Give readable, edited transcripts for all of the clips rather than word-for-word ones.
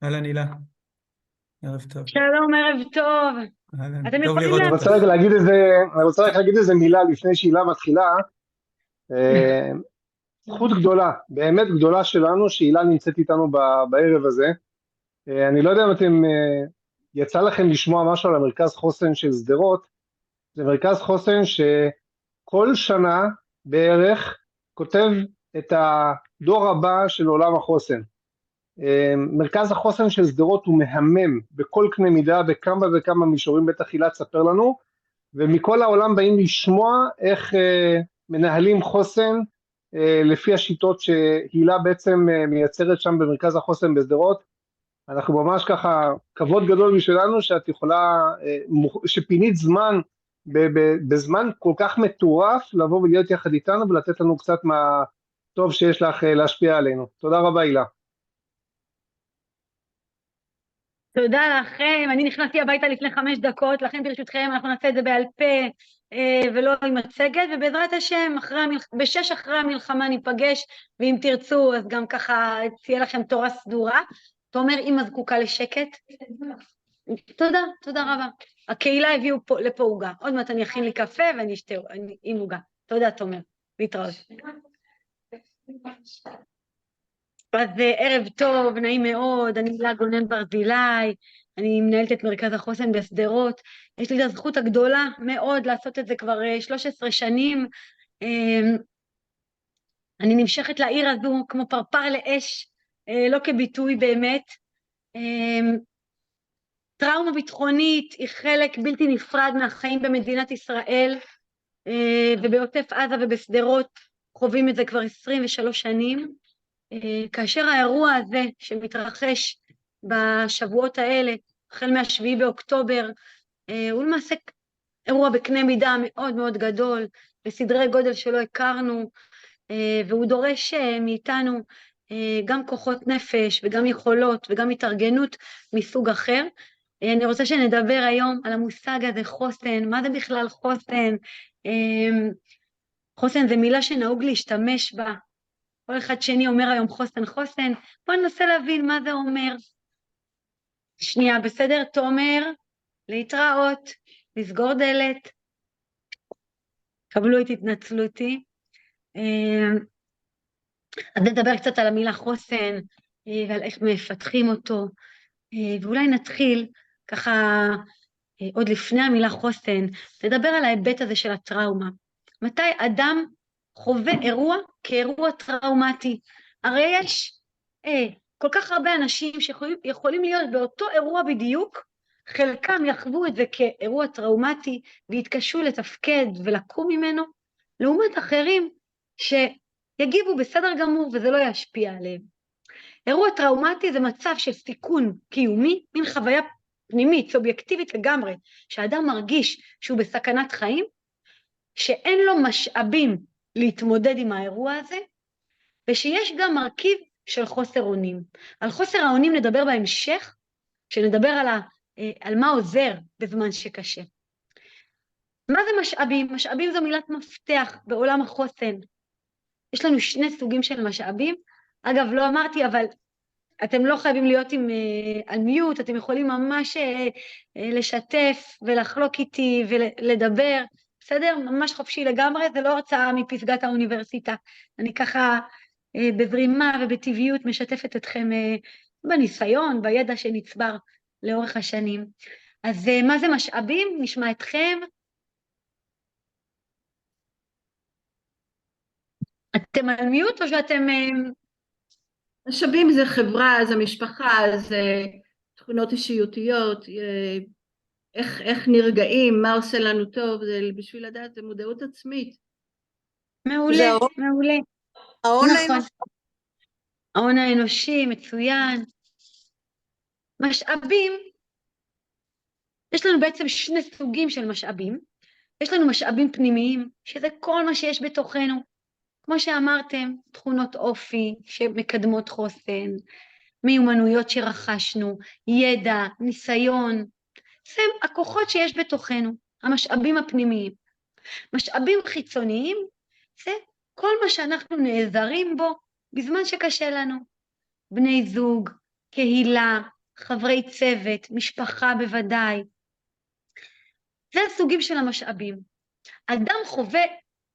אהלן הילה, ערב טוב. שלום, ערב טוב. אהלן, אתם טוב יכולים לראות אני רוצה אותך. רגע להגיד איזה, אני רוצה רק להגיד איזה מילה לפני שהילה מתחילה. אה, זכות גדולה, באמת גדולה שלנו, שהילה נמצאת איתנו בערב הזה. אני לא יודע אם אתם, יצא לכם לשמוע משהו על המרכז חוסן של שדרות. זה מרכז חוסן שכל שנה בערך כותב את הדור הבא של עולם החוסן. מרכז החוסן של שדרות הוא מהמם בכל קנה מידה, בכמה וכמה מישורים, בטח הילה תספר לנו, ומכל העולם באים לשמוע איך מנהלים חוסן לפי השיטות שהילה בעצם מייצרת שם במרכז החוסן בשדרות. אנחנו ממש ככה, כבוד גדול בשבילנו שאת יכולה, שפינית זמן, בזמן כל כך מטורף, לבוא ולהיות יחד איתנו ולתת לנו קצת מהטוב שיש לך להשפיע עלינו. תודה רבה הילה. תודה לכם. אני נכנסתי הביתה לפני 5 דקות, לכן ברשותכם אנחנו נעשה את זה בעל פה ולא עם מצגת, ובעזרת השם ב-6 אחרי המלחמה ניפגש, ואם תרצו אז גם ככה תהיה לכם תורה סדורה. תומר, אמא זקוקה לשקט. תודה, תודה רבה. הקהילה הביאו לפה עוגה. עוד מעט אני אכין לי קפה ואני אשתה עם עוגה. תודה, תומר. להתראות. אז ערב טוב, נעים מאוד, אני הילה גונן ברזילי, אני מנהלת את מרכז החוסן בשדרות. יש לי את הזכות הגדולה מאוד לעשות את זה כבר 13 שנים. אני נמשכת לעיר הזו כמו פרפר לאש, לא כביטוי באמת. טראומה ביטחונית היא חלק בלתי נפרד מהחיים במדינת ישראל, ובעוטף עזה ובשדרות חווים את זה כבר 23 שנים. כאשר האירוע הזה שמתרחש בשבועות האלה, החל מה7 באוקטובר, הוא למעשה אירוע בקנה מידה מאוד מאוד גדול, בסדרי גודל שלא הכרנו, והוא דורש מאיתנו גם כוחות נפש וגם יכולות וגם התארגנות מסוג אחר. אני רוצה שנדבר היום על המושג הזה חוסן. מה זה בכלל חוסן? חוסן זה מילה שנהוג להשתמש בה. כל אחד שני אומר היום חוסן חוסן. בואו ננסה להבין מה זה אומר. שנייה, בסדר? תומר, להתראות, לסגור דלת. קבלו את התנצלותי. אז נדבר קצת על המילה חוסן ועל איך מפתחים אותו. ואולי נתחיל ככה עוד לפני המילה חוסן, נדבר על ההיבט הזה של הטראומה. מתי אדם חווה אירוע כאירוע טראומטי? הרי יש כל כך הרבה אנשים שיכולים להיות באותו אירוע בדיוק, חלקם יחוו את זה כאירוע טראומטי והתקשו לתפקד ולקום ממנו, לעומת אחרים שיגיבו בסדר גמור וזה לא ישפיע עליהם. אירוע טראומטי זה מצב של סיכון קיומי, מין חוויה פנימית, סובייקטיבית לגמרי, שהאדם מרגיש שהוא בסכנת חיים, שאין לו משאבים להתמודד עם האירוע הזה, ושיש גם מרכיב של חוסר אונים. על חוסר האונים נדבר בהמשך, שנדבר על מה עוזר בזמן שקשה. מה זה משאבים? משאבים זו מילת מפתח בעולם החוסן. יש לנו 2 סוגים של משאבים. אגב, לא אמרתי, אבל אתם לא חייבים להיות על מיוט, אתם יכולים ממש לשתף ולחלוק איתי ולדבר, בסדר? ממש חופשי לגמרי, זה לא הרצאה מפסגת האוניברסיטה. אני ככה בזרימה ובטבעיות משתפת אתכם בניסיון, בידע שנצבר לאורך השנים. אז מה זה משאבים? נשמע אתכם. אתם על מיוט או שאתם... משאבים זה חברה, זה משפחה, זה תכונות אישיותיות, איך נרגעים, מה עושה לנו טוב, זה בשביל לדעת, זה מודעות עצמית. מעולה, מעולה. ההון נכון. האנושי. ההון האנושי, מצוין. משאבים, יש לנו בעצם 2 סוגים של משאבים. יש לנו משאבים פנימיים, שזה כל מה שיש בתוכנו. כמו שאמרתם, תכונות אופי שמקדמות חוסן, מיומנויות שרכשנו, ידע, ניסיון. זה הכוחות שיש בתוכנו, המשאבים הפנימיים. משאבים חיצוניים, זה כל מה שאנחנו נעזרים בו בזמן שקשה לנו. בני זוג, קהילה, חברי צוות, משפחה בוודאי. זה הסוגים של המשאבים. אדם חווה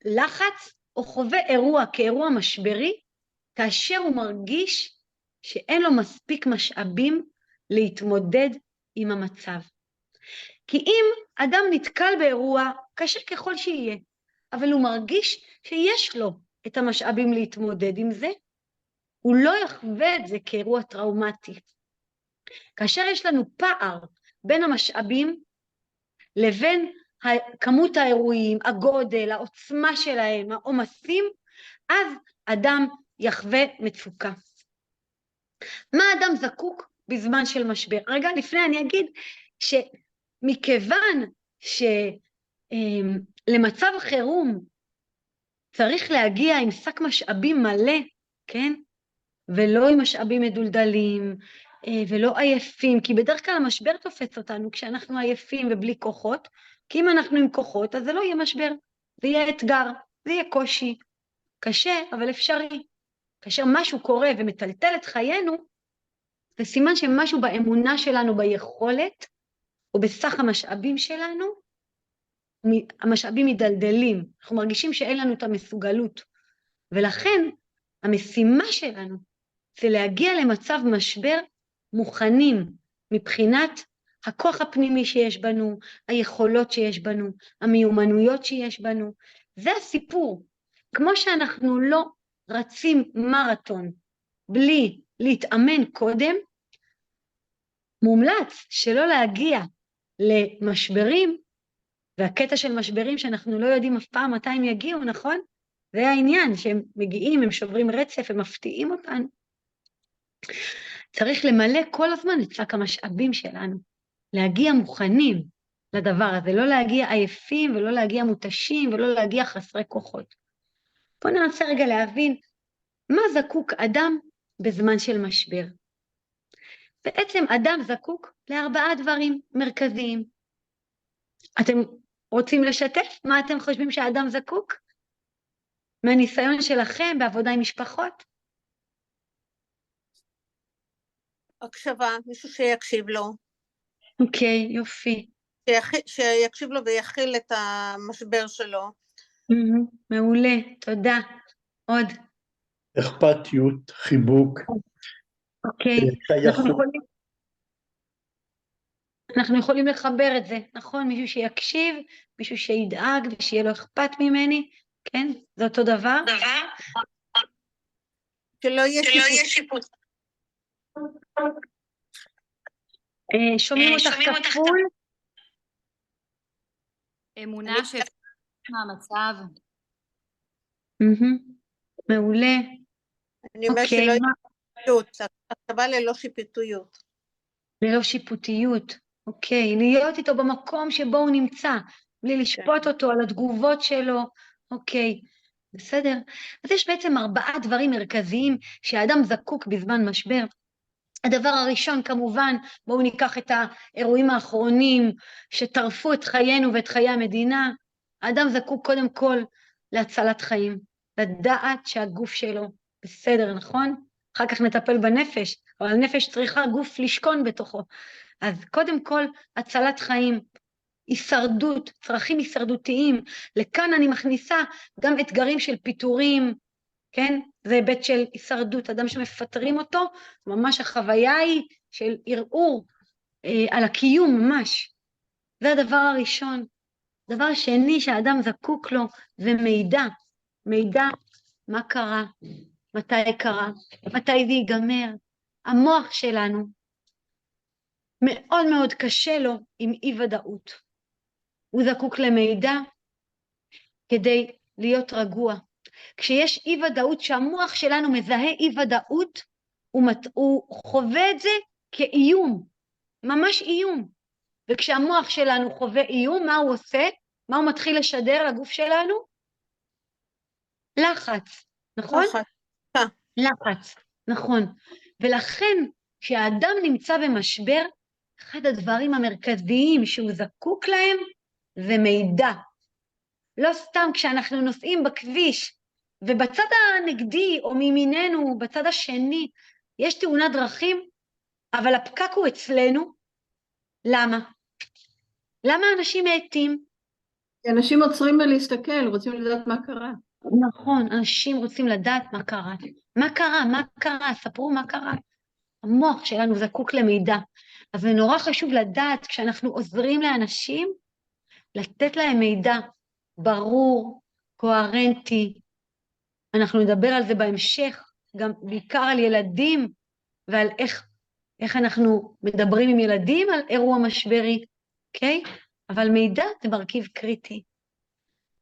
לחץ או חווה אירוע כאירוע משברי, כאשר הוא מרגיש שאין לו מספיק משאבים להתמודד עם המצב. כי אם אדם נתקל באירוע קשה ככל שיהיה, אבל הוא מרגיש שיש לו את המשאבים להתמודד עם זה, הוא לא יחווה את זה כאירוע טראומטי. כאשר יש לנו פער בין המשאבים לבין כמות האירועים, הגודל, העוצמה שלהם, העומסים, אז אדם יחווה מצוקה. מה אדם זקוק בזמן של משבר? רגע, לפני אני אגיד שמכיוון שלמצב חירום צריך להגיע עם שק משאבים מלא, כן? ולא עם משאבים מדולדלים, ולא עייפים, כי בדרך כלל המשבר תופס אותנו כשאנחנו עייפים ובלי כוחות, כי אם אנחנו עם כוחות, אז זה לא יהיה משבר, זה יהיה אתגר, זה יהיה קושי, קשה, אבל אפשרי. כאשר משהו קורה ומטלטל את חיינו, זה סימן שמשהו באמונה שלנו, ביכולת, או בסך המשאבים שלנו, המשאבים מדלדלים, אנחנו מרגישים שאין לנו את המסוגלות, ולכן המשימה שלנו זה להגיע למצב משבר מוכנים מבחינת הכוח הפנימי שיש בנו, היכולות שיש בנו, המיומנויות שיש בנו. זה הסיפור. כמו שאנחנו לא רצים מרתון בלי להתאמן קודם, מומלץ שלא להגיע למשברים, והקטע של משברים שאנחנו לא יודעים אף פעם מתי הם יגיעו, נכון? זה העניין, שהם מגיעים, הם שוברים רצף, הם מפתיעים אותנו. צריך למלא כל הזמן את שק המשאבים שלנו, להגיע מוכנים לדבר הזה, לא להגיע עייפים ולא להגיע מותשים ולא להגיע חסרי כוחות. בואו ננסה רגע להבין מה זקוק אדם בזמן של משבר. בעצם אדם זקוק ל4 דברים מרכזיים. אתם רוצים לשתף מה אתם חושבים שהאדם זקוק? מהניסיון שלכם בעבודה עם משפחות? הקשבה, מישהו שיקשיב לו. אוקיי, יופי. שיקשיב לו ויכיל את המשבר שלו. מעולה, תודה. עוד. אכפתיות, חיבוק. אוקיי, אנחנו יכולים לחבר את זה, נכון? מישהו שיקשיב, מישהו שידאג ושיהיה לו אכפת ממני, כן? זה אותו דבר? שלא יהיה שיפוט. שומעים אותך כפול? אמונה מהמצב. מעולה. אני אומרת שלא יהיה שיפוט, הקשבה ללא שיפוטיות. ללא שיפוטיות, אוקיי, להיות איתו במקום שבו הוא נמצא, בלי לשפוט אותו על התגובות שלו, אוקיי, בסדר. אז יש בעצם 4 דברים מרכזיים שהאדם זקוק בזמן משבר. הדבר הראשון כמובן, בואו ניקח את האירועים האחרונים שטרפו את חיינו ואת חיי המדינה, האדם זקוק קודם כל להצלת חיים, לדעת שהגוף שלו בסדר, נכון? אחר כך נטפל בנפש, אבל הנפש צריכה גוף לשכון בתוכו. אז קודם כל, הצלת חיים, הישרדות, צרכים הישרדותיים. לכאן אני מכניסה גם אתגרים של פיטורים, כן? זה היבט של הישרדות, אדם שמפטרים אותו, ממש החוויה היא של ערעור על הקיום ממש. זה הדבר הראשון. דבר שני שהאדם זקוק לו זה מידע. מידע מה קרה, מתי קרה, מתי זה ייגמר. המוח שלנו מאוד מאוד קשה לו עם אי-ודאות. הוא זקוק למידע כדי להיות רגוע. כשיש אי-ודאות, שהמוח שלנו מזהה אי-ודאות, הוא חווה את זה כאיום, ממש איום. וכשהמוח שלנו חווה איום, מה הוא עושה? מה הוא מתחיל לשדר לגוף שלנו? לחץ, נכון? לחץ, נכון. ולכן, כשהאדם נמצא במשבר, אחד הדברים המרכזיים שהוא זקוק להם, זה מידע. לא סתם כשאנחנו נוסעים בכביש, ובצד הנגדי או מימיננו, בצד השני, יש תאונת דרכים, אבל הפקק הוא אצלנו. למה? למה אנשים מאטים? אנשים עוצרים ולהסתכל, רוצים לדעת מה קרה. נכון, אנשים רוצים לדעת מה קרה. מה קרה? מה קרה? ספרו מה קרה. המוח שלנו זקוק למידע. אז זה נורא חשוב לדעת, כשאנחנו עוזרים לאנשים, לתת להם מידע ברור, קוהרנטי. אנחנו נדבר על זה בהמשך, גם בעיקר על ילדים, ועל איך אנחנו מדברים עם ילדים על אירוע משברי, אוקיי? אבל מידע זה מרכיב קריטי.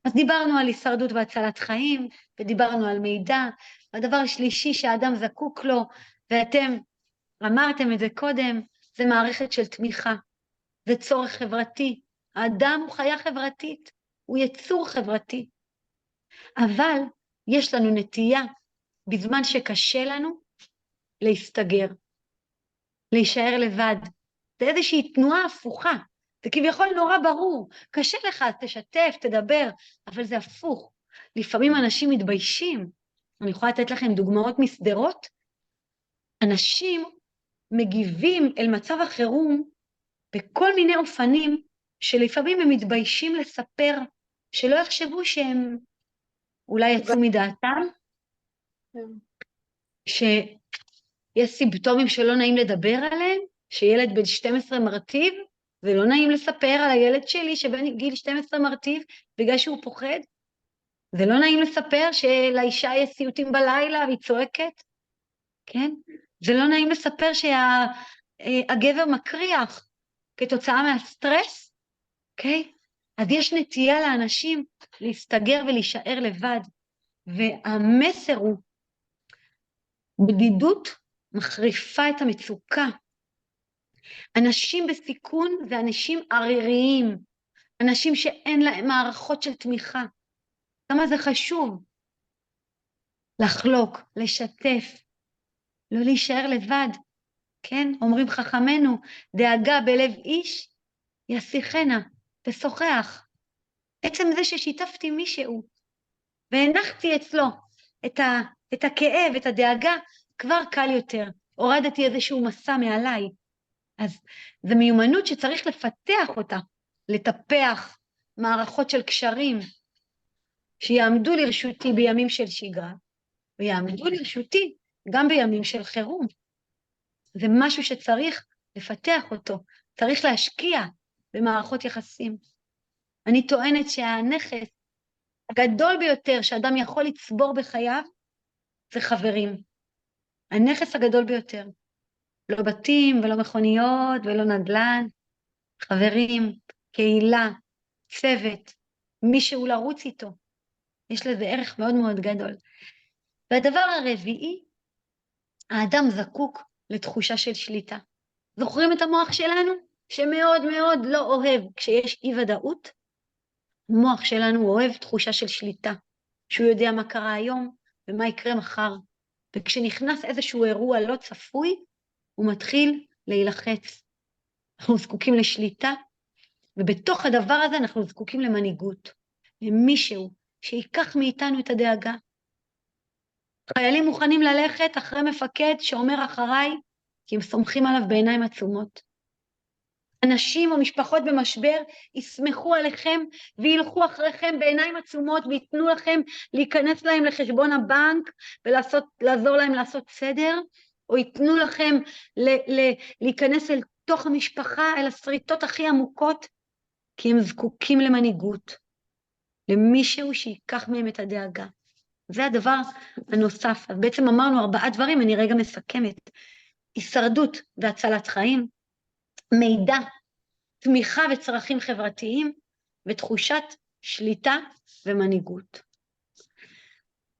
אז דיברנו על הישרדות והצלת חיים, ודיברנו על מידע. הדבר השלישי שהאדם זקוק לו, ואתם אמרתם את זה קודם, זה מערכת של תמיכה. זה צורך חברתי. האדם הוא חיה חברתית, הוא יצור חברתי. אבל יש לנו נטייה, בזמן שקשה לנו, להסתגר, להישאר לבד. זה איזושהי תנועה הפוכה. זה כביכול נורא ברור. קשה לך, תשתף, תדבר, אבל זה הפוך. לפעמים אנשים מתביישים. אני יכולה לתת לכם דוגמאות מסדרות. אנשים מגיבים אל מצב החירום בכל מיני אופנים, שלפעמים הם מתביישים לספר, שלא יחשבו שהם אולי יצאו מדעתם, שיש סימפטומים שלא נעים לדבר עליהם, שילד בן 12 מרטיב, זה לא נעים לספר על הילד שלי שבן גיל 12 מרטיב, בגלל שהוא פוחד. זה לא נעים לספר שלאישה יש סיוטים בלילה והיא צועקת, כן? זה לא נעים לספר שהגבר מקריח כתוצאה מהסטרס, אוקיי? אז יש נטייה לאנשים להסתגר ולהישאר לבד, והמסר הוא, בדידות מחריפה את המצוקה. אנשים בסיכון זה אנשים עריריים, אנשים שאין להם מערכות של תמיכה. כמה זה חשוב לחלוק, לשתף, לא להישאר לבד, כן? אומרים חכמינו, דאגה בלב איש ישיחנה, תשוחח. עצם זה ששיתפתי מישהו, והנחתי אצלו את הכאב, את הדאגה, כבר קל יותר. הורדתי איזשהו מסע מעליי. אז זו מיומנות שצריך לפתח אותה, לטפח מערכות של קשרים, שיעמדו לרשותי בימים של שגרה, ויעמדו לרשותי גם בימים של חירום. זה משהו שצריך לפתח אותו, צריך להשקיע במערכות יחסים. אני טוענת שהנכס הגדול ביותר שאדם יכול לצבור בחייו, זה חברים. הנכס הגדול ביותר. לא בתים ולא מכוניות ולא נדל"ן, חברים, קהילה, צוות, מישהו לרוץ איתו. יש לזה ערך מאוד מאוד גדול. והדבר הרביעי, האדם זקוק לתחושה של שליטה. זוכרים את המוח שלנו? שמאוד מאוד לא אוהב כשיש אי ודאות? המוח שלנו אוהב תחושה של שליטה, שהוא יודע מה קרה היום ומה יקרה מחר. וכשנכנס איזשהו אירוע לא צפוי, הוא מתחיל להילחץ. אנחנו זקוקים לשליטה, ובתוך הדבר הזה אנחנו זקוקים למנהיגות, למישהו שיקח מאיתנו את הדאגה. חיילים מוכנים ללכת אחרי מפקד שאומר אחריי, כי הם סומכים עליו בעיניים עצומות. אנשים או משפחות במשבר יסמכו עליכם וילכו אחריכם בעיניים עצומות ויתנו לכם להיכנס להם לחשבון הבנק ולעזור להם לעשות סדר, או ייתנו לכם להיכנס אל תוך המשפחה, אל השריטות הכי עמוקות, כי הם זקוקים למנהיגות, למישהו שיקח מהם את הדאגה. זה הדבר הנוסף. אז בעצם אמרנו 4 דברים, אני רגע מסכמת. הישרדות והצלת חיים, מידע, תמיכה וצרכים חברתיים, ותחושת שליטה ומנהיגות.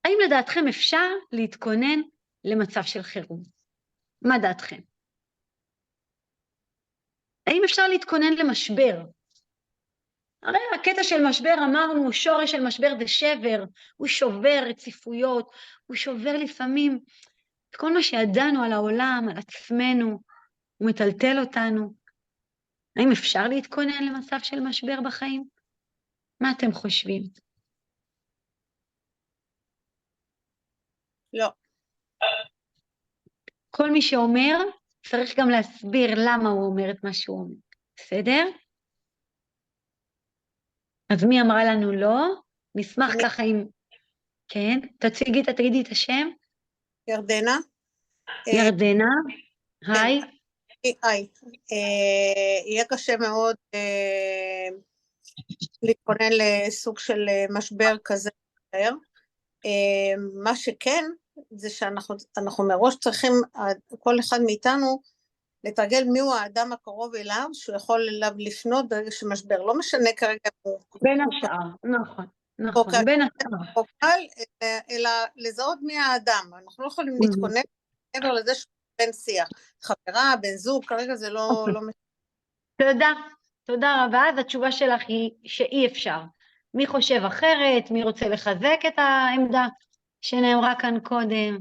האם לדעתכם אפשר להתכונן למצב של חירום? מה דעתכם? האם אפשר להתכונן למשבר? הרי הקטע של משבר, אמרנו, שורש של משבר זה שבר, הוא שובר רציפויות, הוא שובר לפעמים את כל מה שידענו על העולם, על עצמנו, הוא מטלטל אותנו. האם אפשר להתכונן למצב של משבר בחיים? מה אתם חושבים? לא. כל מי שאומר צריך גם להסביר למה הוא אומר את מה שהוא אומר, בסדר? אז מי אמרה לנו לא? נשמח ככה אם... כן, תגידי את השם. ירדנה. ירדנה, היי. היי. יהיה קשה מאוד להתכונן לסוג של משבר כזה. מה שכן, זה שאנחנו מראש צריכים, כל אחד מאיתנו, לתרגל מיהו האדם הקרוב אליו, שהוא יכול אליו לפנות ברגע שמשבר. לא משנה כרגע. בין השאר, נכון, בין השאר. אלא לזהות מי האדם. אנחנו לא יכולים להתכונן מעבר לזה שהוא בן שיח. חברה, בן זוג, כרגע זה לא... תודה רבה. אז התשובה שלך היא שאי אפשר. מי חושב אחרת? מי רוצה לחזק את העמדה שנאמרה כאן קודם?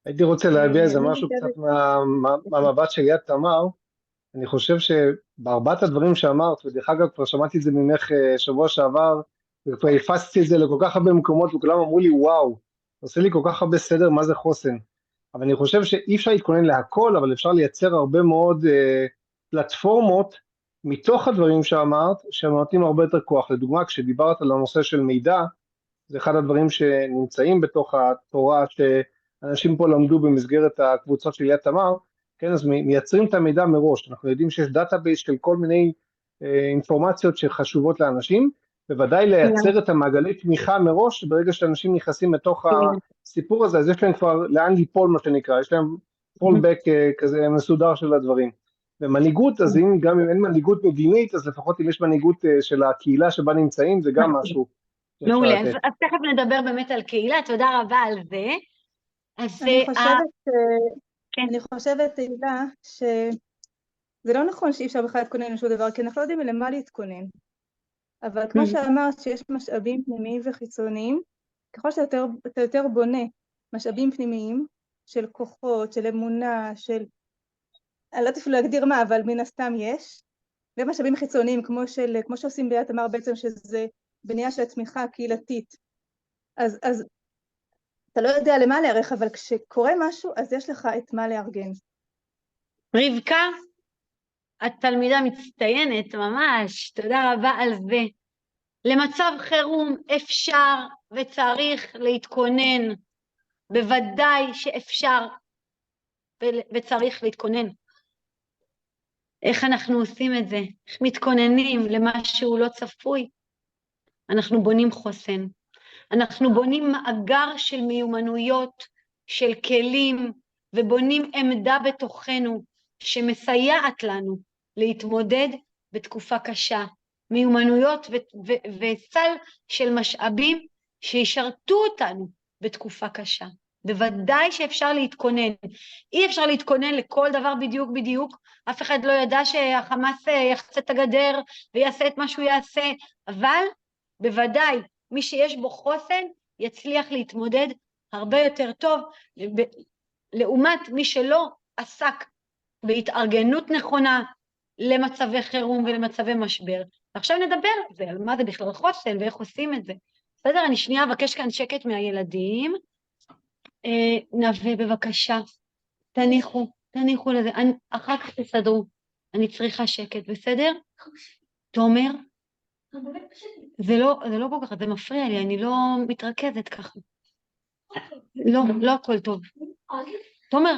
הייתי רוצה להביע איזה משהו קצת מהמבט של יד תמר. אני חושב שבארבעת הדברים שאמרת, ודרך אגב כבר שמעתי את זה ממך שבוע שעבר, וכבר הפצתי את זה לכל כך הרבה מקומות, וכולם אמרו לי וואו, עושה לי כל כך הרבה סדר מה זה חוסן. אבל אני חושב שאי אפשר להתכונן להכל, אבל אפשר לייצר הרבה מאוד פלטפורמות מתוך הדברים שאמרת, שנותנים הרבה יותר כוח. לדוגמה, כשדיברת על הנושא של מידע, זה אחד הדברים שנמצאים בתוך התורה שאנשים פה למדו במסגרת הקבוצות של יד תמר, כן, אז מייצרים את המידע מראש. אנחנו יודעים שיש דאטאבייס של כל מיני אינפורמציות שחשובות לאנשים, בוודאי לייצר את המעגלי תמיכה מראש, ברגע שאנשים נכנסים לתוך הסיפור הזה, אז יש להם כבר לאן ליפול מה שנקרא, יש להם פולבק כזה מסודר של הדברים. ומנהיגות, אז גם אם אין מנהיגות מדינית, אז לפחות אם יש מנהיגות של הקהילה שבה נמצאים, זה גם משהו. מעולה, אז תכף נדבר באמת על קהילה, תודה רבה על זה. אני חושבת, תהילה, שזה לא נכון שאי אפשר בכלל להתכונן לשום דבר, כי אנחנו לא יודעים למה להתכונן. אבל כמו שאמרת שיש משאבים פנימיים וחיצוניים, ככל שאתה יותר בונה משאבים פנימיים של כוחות, של אמונה, של... אני לא יודעת אפילו להגדיר מה, אבל מן הסתם יש. ומשאבים חיצוניים, כמו שעושים ביד תמר בעצם, שזה בנייה של התמיכה הקהילתית. אז אתה לא יודע למה להערך, אבל כשקורה משהו, אז יש לך את מה לארגן. רבקה, התלמידה מצטיינת ממש, תודה רבה על זה. למצב חירום אפשר וצריך להתכונן, בוודאי שאפשר וצריך להתכונן. איך אנחנו עושים את זה? איך מתכוננים למשהו לא צפוי? אנחנו בונים חוסן. אנחנו בונים מאגר של מיומנויות, של כלים, ובונים עמדה בתוכנו שמסייעת לנו להתמודד בתקופה קשה. מיומנויות וסל של משאבים שישרתו אותנו בתקופה קשה. בוודאי שאפשר להתכונן. אי אפשר להתכונן לכל דבר בדיוק. אף אחד לא ידע שהחמאס יחצה את הגדר ויעשה את מה שהוא יעשה, אבל בוודאי מי שיש בו חוסן יצליח להתמודד הרבה יותר טוב, לעומת מי שלא עסק בהתארגנות נכונה למצבי חירום ולמצבי משבר. ועכשיו נדבר על זה, על מה זה בכלל חוסן ואיך עושים את זה. בסדר, אני שנייה אבקש כאן שקט מהילדים. נווה בבקשה, תניחו לזה, אחר כך תסדרו, אני צריכה שקט, בסדר? תומר? זה לא כל כך, זה מפריע לי, אני לא מתרכזת ככה. לא הכל טוב. תומר,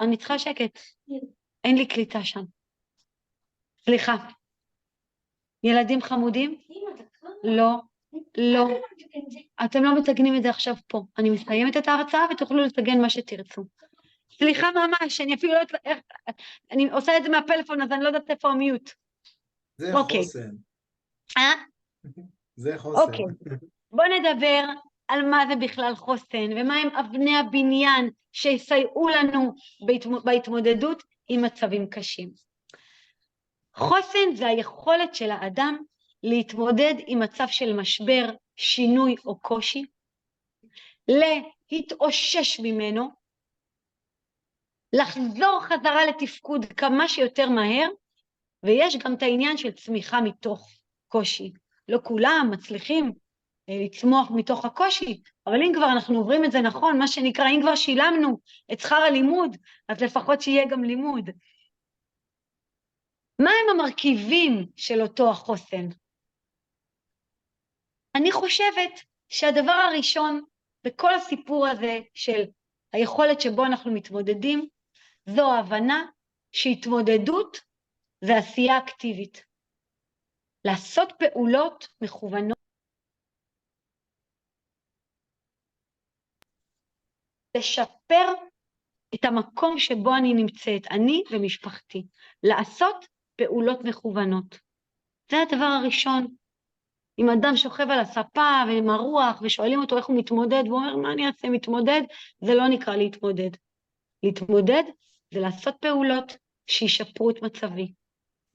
אני צריכה שקט, אין לי קליטה שם. סליחה. ילדים חמודים? לא. אתם לא מתגנים את זה עכשיו פה. אני מסיימת את ההרצאה ותוכלו לתגן מה שתרצו. סליחה ממש, אני אפילו לא... אני עושה את זה מהפלאפון, אז אני לא יודעת איפה המיוט. זה חוסן. זה חוסן. אוקיי, בואו נדבר על מה זה בכלל חוסן, ומה הם אבני הבניין שיסייעו לנו בהתמודדות עם מצבים קשים. חוסן זה היכולת של האדם להתמודד עם מצב של משבר, שינוי או קושי, להתאושש ממנו, לחזור חזרה לתפקוד כמה שיותר מהר, ויש גם את העניין של צמיחה מתוך קושי. לא כולם מצליחים לצמוח מתוך הקושי, אבל אם כבר אנחנו עוברים את זה נכון, מה שנקרא, אם כבר שילמנו את שכר הלימוד, אז לפחות שיהיה גם לימוד. מה הם המרכיבים של אותו החוסן? אני חושבת שהדבר הראשון בכל הסיפור הזה של היכולת שבו אנחנו מתמודדים, זו ההבנה שהתמודדות זה עשייה אקטיבית. לעשות פעולות מכוונות, לשפר את המקום שבו אני נמצאת, אני ומשפחתי, לעשות פעולות מכוונות. זה הדבר הראשון. אם אדם שוכב על הספה ועם הרוח ושואלים אותו איך הוא מתמודד, והוא אומר, מה אני אעשה מתמודד? זה לא נקרא להתמודד. להתמודד זה לעשות פעולות שישפרו את מצבי.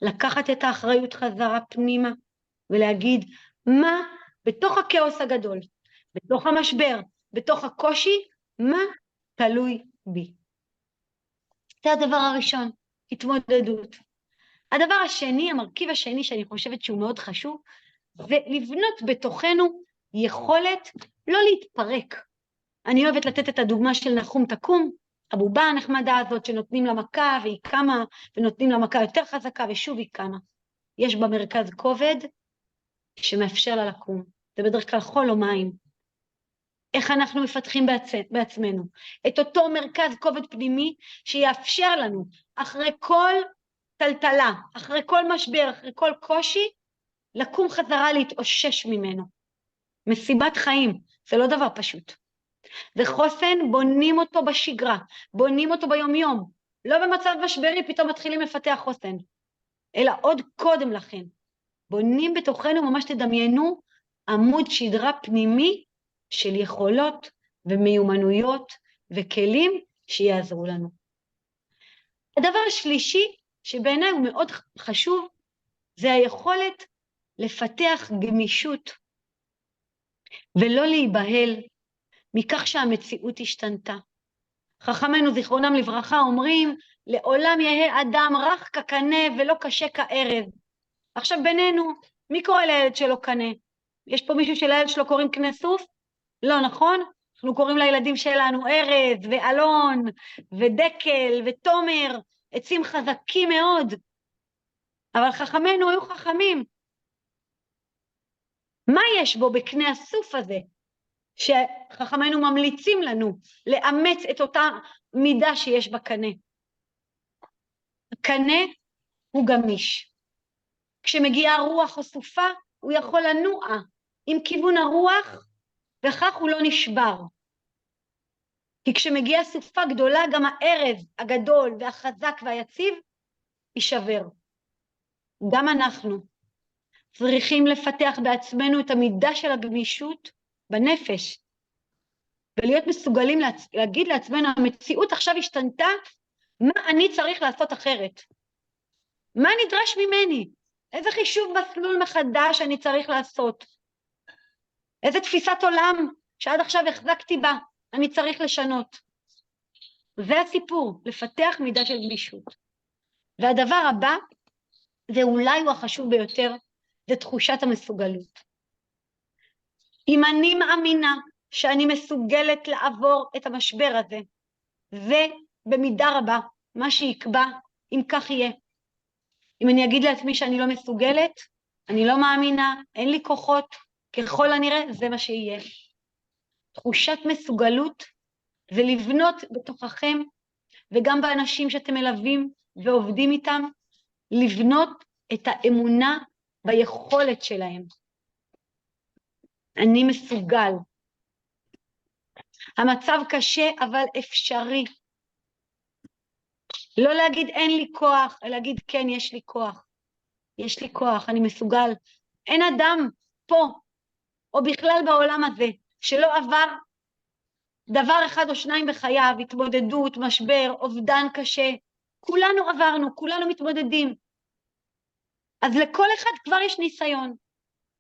לקחת את האחריות חזרה פנימה ולהגיד, מה בתוך הכאוס הגדול, בתוך המשבר, בתוך הקושי, מה תלוי בי. זה הדבר הראשון, התמודדות. הדבר השני, המרכיב השני שאני חושבת שהוא מאוד חשוב, זה לבנות בתוכנו יכולת לא להתפרק. אני אוהבת לתת את הדוגמה של נחום תקום, הבובה הנחמדה הזאת שנותנים לה מכה והיא קמה, ונותנים לה מכה יותר חזקה ושוב היא קמה. יש במרכז כובד שמאפשר לה לקום. זה בדרך כלל חול או מים. איך אנחנו מפתחים בעצמנו את אותו מרכז כובד פנימי שיאפשר לנו אחרי כל טלטלה, אחרי כל משבר, אחרי כל קושי, לקום חזרה להתאושש ממנו. מסיבת חיים, זה לא דבר פשוט. זה חוסן, בונים אותו בשגרה, בונים אותו ביום-יום. לא במצב משברי פתאום מתחילים לפתח חוסן, אלא עוד קודם לכן. בונים בתוכנו, ממש תדמיינו, עמוד שדרה פנימי של יכולות ומיומנויות וכלים שיעזרו לנו. הדבר השלישי שבעיניי הוא מאוד חשוב, זה היכולת לפתח גמישות ולא להיבהל מכך שהמציאות השתנתה. חכמינו זיכרונם לברכה אומרים, לעולם יהא אדם רך כקנה ולא קשה כארז. עכשיו בינינו, מי קורא לילד שלו קנה? יש פה מישהו שלילד שלו קוראים קנה סוף? לא, נכון? אנחנו קוראים לילדים שלנו ארז ואלון ודקל ותומר, עצים חזקים מאוד. אבל חכמינו היו חכמים. מה יש בו בקנה הסוף הזה? שחכמינו ממליצים לנו לאמץ את אותה מידה שיש בקנה. הקנה הוא גמיש. כשמגיעה הרוח או סופה, הוא יכול לנוע עם כיוון הרוח, וכך הוא לא נשבר. כי כשמגיעה סופה גדולה, גם הארז הגדול והחזק והיציב יישבר. גם אנחנו צריכים לפתח בעצמנו את המידה של הגמישות בנפש, ולהיות מסוגלים להגיד לעצמנו, המציאות עכשיו השתנתה, מה אני צריך לעשות אחרת? מה נדרש ממני? איזה חישוב מסלול מחדש אני צריך לעשות? איזה תפיסת עולם שעד עכשיו החזקתי בה, אני צריך לשנות. זה הסיפור, לפתח מידה של גמישות. והדבר הבא, זה אולי הוא החשוב ביותר, זה תחושת המסוגלות. אם אני מאמינה שאני מסוגלת לעבור את המשבר הזה, ובמידה רבה, מה שיקבע, אם כך יהיה. אם אני אגיד לעצמי שאני לא מסוגלת, אני לא מאמינה, אין לי כוחות, ככל הנראה זה מה שיהיה. תחושת מסוגלות זה לבנות בתוככם, וגם באנשים שאתם מלווים ועובדים איתם, לבנות את האמונה ביכולת שלהם. אני מסוגל. המצב קשה אבל אפשרי. לא להגיד אין לי כוח, אלא להגיד כן יש לי כוח. יש לי כוח, אני מסוגל. אין אדם פה, או בכלל בעולם הזה, שלא עבר דבר אחד או שניים בחייו, התמודדות, משבר, אובדן קשה. כולנו עברנו, כולנו מתמודדים. אז לכל אחד כבר יש ניסיון,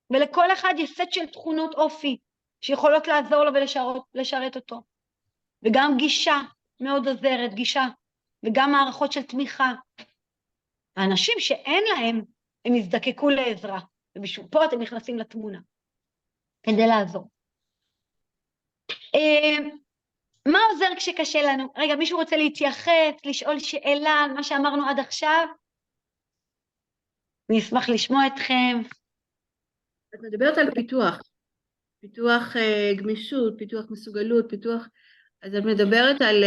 ולכל אחד יש סט של תכונות אופי, שיכולות לעזור לו ולשרת אותו. וגם גישה מאוד עוזרת, גישה, וגם מערכות של תמיכה. האנשים שאין להם, הם יזדקקו לעזרה, ובשביל פה אתם נכנסים לתמונה. כדי לעזור. מה עוזר כשקשה לנו? רגע, מישהו רוצה להתייחס, לשאול שאלה על מה שאמרנו עד עכשיו? אני אשמח לשמוע אתכם. את מדברת על פיתוח, פיתוח גמישות, פיתוח מסוגלות, פיתוח, אז את מדברת על